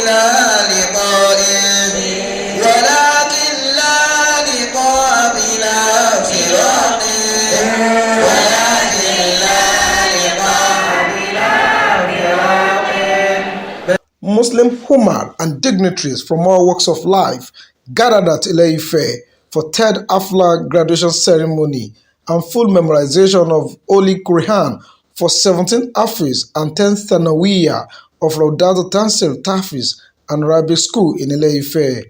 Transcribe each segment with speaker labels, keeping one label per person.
Speaker 1: بلا لقاء ولكن لا لقاء بلا فراق ولكن لا لقاء بلا فراق.
Speaker 2: Muslim women and dignitaries from all walks of life gathered at Ile Ife for third Haflah graduation ceremony and full memorization of Holy Quran for 17th Tahfeez and 10th Thanawiyah of Rowdatu-Tanzeel, Tahfeez and Arabic School in Ile Ife.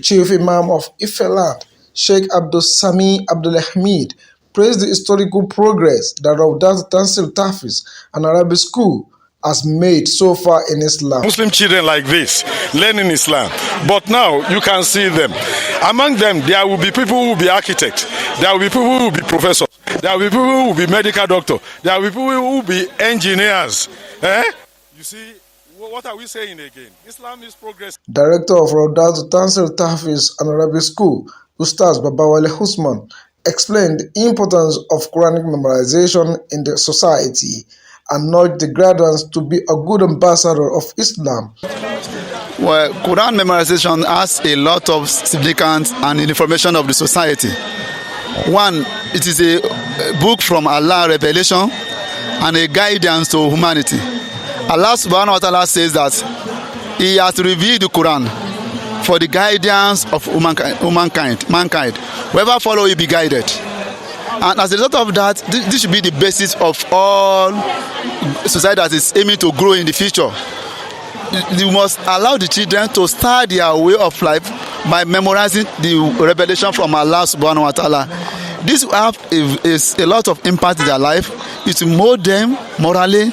Speaker 2: Chief Imam of Ife land, Sheikh Abdul Sami Abdul Hamid, praised the historical progress that Rowdatu-Tanzeel, Tahfeez and Arabic School has made so far in Islam.
Speaker 3: Muslim children like this, learning Islam. But now you can see them. Among them, there will be people who will be architects. There will be people who will be professors. There will be people who will be medical doctors. There will be people who will be engineers. You see, what are we saying again? Islam is progress.
Speaker 2: Director of Rowdatu-Tanzeel, Tahfeez and Arabic School, Ustaz Babawale Usman, explained the importance of Quranic memorization in the society and urged the graduates to be a good ambassador of Islam.
Speaker 4: Well, Quran memorization has a lot of significance and information of the society. One, it is a book from Allah, revelation, and a guidance to humanity. Allah subhanahu wa ta'ala says that He has revealed the Quran for the guidance of mankind. Whoever follow will be guided. And as a result of that, this should be the basis of all society that is aiming to grow in the future. You must allow the children to start their way of life by memorizing the revelation from Allah subhanahu wa ta'ala. This will have a lot of impact in their life. It will mold them morally,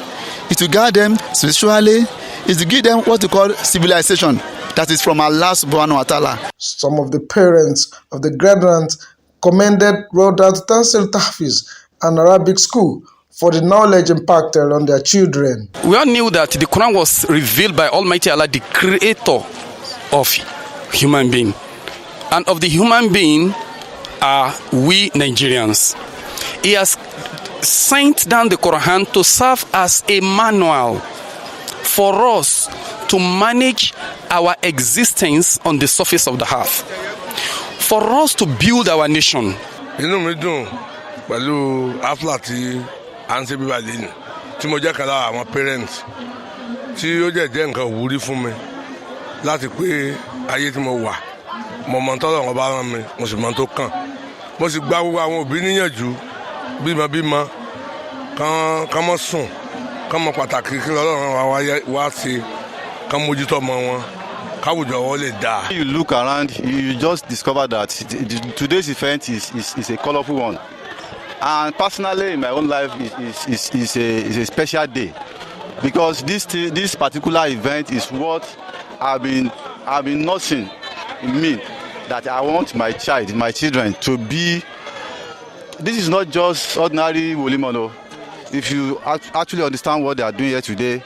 Speaker 4: it will guide them spiritually, it will give them what we call civilization that is from Allah subhanahu wa ta'ala.
Speaker 2: Some of the parents of the graduates commended Rowdatu-Tanzeel, Tahfeez and Arabic School for the knowledge impacted on their children.
Speaker 5: We all knew that the Quran was revealed by Almighty Allah, the creator of human being. And of the human being are we Nigerians. He has sent down the Quran to serve as a manual for us to manage our existence on the surface of the earth, for us to build our nation.
Speaker 6: Inú mi dùn pẹ̀lú Haflah tí à ń ṣe bíbá lẹ́nu tí mo jẹ́ kan lára àwọn parents tí ó jẹ́ nǹkan wúrí fún mi láti pé ayé tí mo wà mo mọ̀ tọ́lọ̀ wọn bá rán mi mo sì mọ̀ tó kàn mo sì gba gbogbo àwọn òbí níyànjú bímọ kán mọ́ sùn kán mọ̀ pàtàkì kí Ọlọ́run wá ṣe kán mójútó ọmọ wọn.
Speaker 4: You look around, you just discover that today's event is a colorful one. And personally, in my own life, is a special day, because this particular event is what I've been nursing in me, that I want my children to be. This is not just ordinary wolimono. If you actually understand what they are doing here today,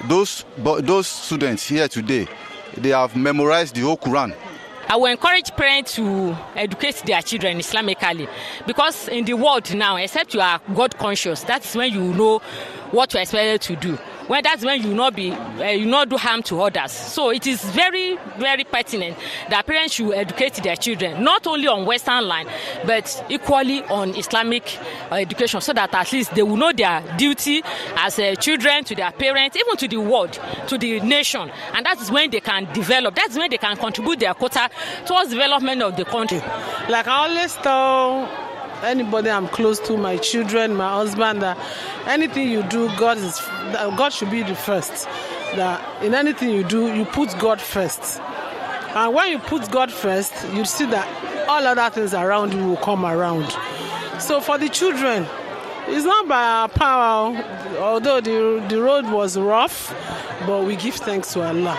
Speaker 4: those students here today, they have memorized the whole Quran.
Speaker 7: I will encourage parents to educate their children Islamically, because in the world now, except you are God conscious, that's when you know what you are expected to do. That's when you not do harm to others. So it is very, very pertinent that parents should educate their children, not only on Western line, but equally on Islamic education, so that at least they will know their duty as children to their parents, even to the world, to the nation. And that is when they can develop. That's when they can contribute their quota towards development of the country.
Speaker 8: Like I always tell anybody I'm close to, my children, my husband, that anything you do, God should be the first. That in anything you do, you put God first. And when you put God first, you see that all other things around you will come around. So for the children, it's not by our power, although the road was rough, but we give thanks to Allah.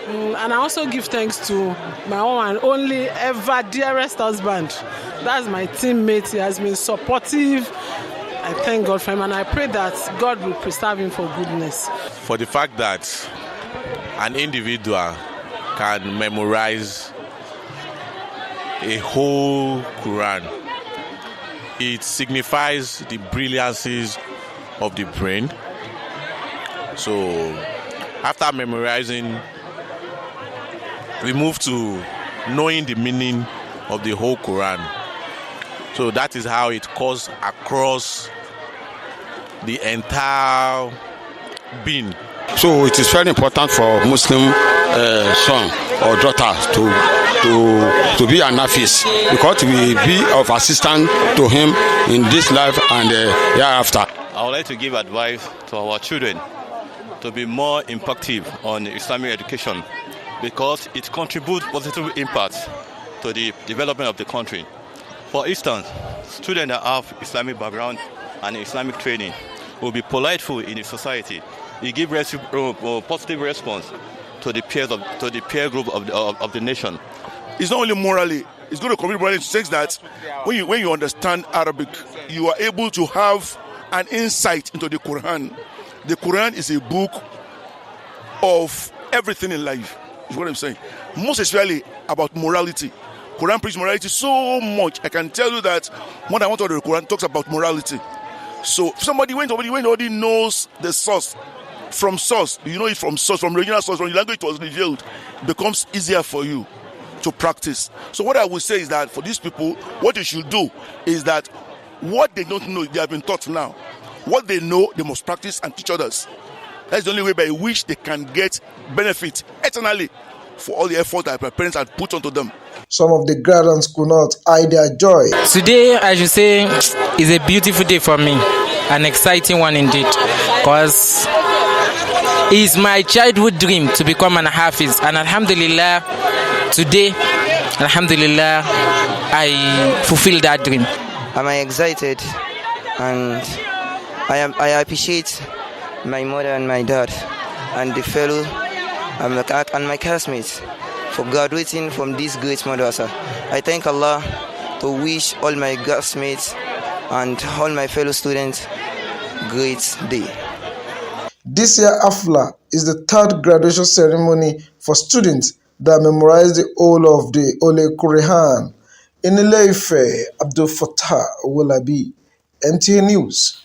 Speaker 8: And I also give thanks to my own and only ever dearest husband. That's my teammate. He has been supportive. I thank God for him, and I pray that God will preserve him for goodness.
Speaker 9: For the fact that an individual can memorize a whole Quran, it signifies the brilliances of the brain. So after memorizing, we move to knowing the meaning of the whole Quran. So that is how it goes across the entire being.
Speaker 10: So it is very important for Muslim son or daughter to be an Hafiz, because we will be of assistance to him in this life and hereafter.
Speaker 11: I would like to give advice to our children to be more impactful on Islamic education, because it contributes positive impact to the development of the country. For instance, students that have Islamic background and Islamic training will be politeful in the society. They give positive response to the peer group of the nation.
Speaker 12: It's not only morally, it's going to contribute morally in the sense that when you understand Arabic, you are able to have an insight into the Quran. The Quran is a book of everything in life, is what I'm saying. Most especially about morality. Quran preaches morality so much. I can tell you that more than one of the Quran talks about morality. So when somebody knows the source, from source, you know it from source, from original source, from the language it was revealed, it becomes easier for you to practice. So what I would say is that for these people, what they should do is that what they don't know, they have been taught now. What they know, they must practice and teach others. That's the only way by which they can get benefit eternally for all the effort that their parents had put onto them.
Speaker 2: Some of the graduates could not hide their joy.
Speaker 13: Today, I should say, is a beautiful day for me, an exciting one indeed, because it's my childhood dream to become an Hafiz, and Alhamdulillah, today, Alhamdulillah, I fulfill that dream.
Speaker 14: I'm excited, and I appreciate my mother and my dad and the fellow and my classmates for graduating from this great madrasa. I thank Allah to wish all my classmates and all my fellow students great day.
Speaker 2: This year, Haflah is the third graduation ceremony for students that memorize the whole of the Holy Quran. In Ile Ife, Abdul Fattah Wolabi, NTA News.